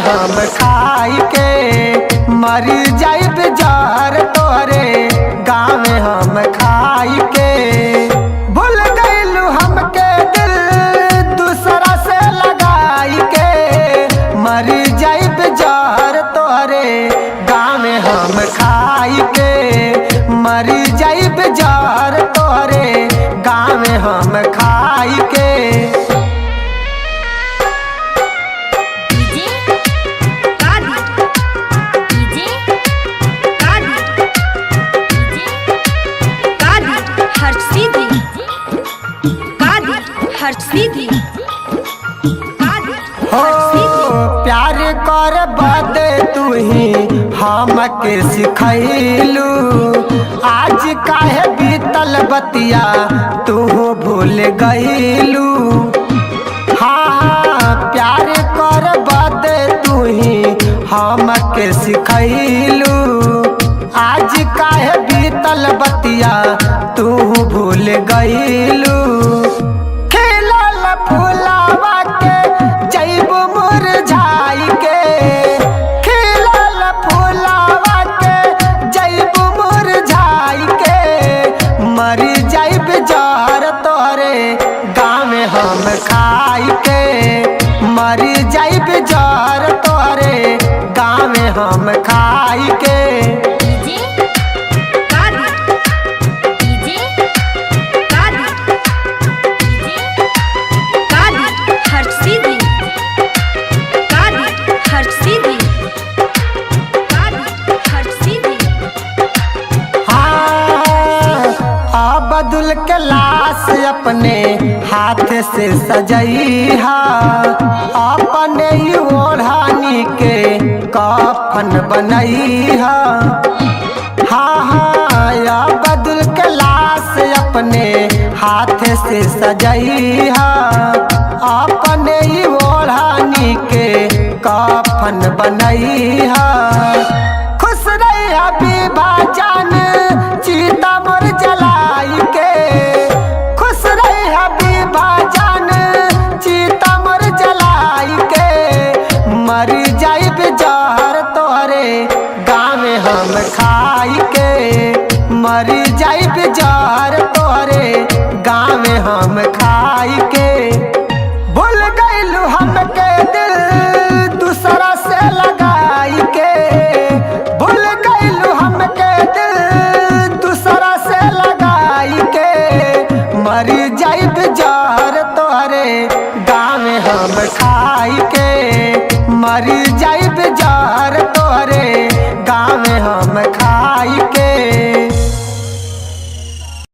हम खाई के मर जाइब जहर तोहरे गाँव हम खाई के। भूल गइलू हमके दिल दूसरा से लगाई के मर जाइब जहर तोहरे गाँव हम खाई के मर जाइब जहर तोहरे गाँव हम खाई के। हो प्यार कर बदे तू ही हमके सिखैलू आज काहे बीतल बतिया तू भूल गइलू। हाँ प्यार कर बदे तू ही हमके सिखैलू आज काहे बीतल बतिया तू भूल गइलू। फूलावा के जैब मुरझाई के खिलल फूलावा के जैब मुरझाई के मर जाइब जहर तोहरे गाँव हम खाई के मर जाइब जहर तोहरे गाँव हम खाई के। अब्दुल के लाश अपने हाथ से सजैहा अपने ही ओढ़ानी के कफन बनैहा। हाँ हाँ अब्दुल के लाश अपने हाथ से सजैहा अपने ही ओढ़ानी के कफन बनैहा। खुश रहिया विभा जान चीता मोर जलाई के खुश रहिया विभा जान चीता मोर जलाई के मर जाइब जहर तोहरे गाँव हम खाई के मर जाइब जहर तोहरे गाँव हम खाई के। भूल गइलू हमके दिल दूसरा से लगाई के भूल गइलू हमके दिल दूसरा से लगाई के मर जाइब जहर तोहरे गाँव हम खाई के मर जाइब जहर तोहरे गाँव हम खाई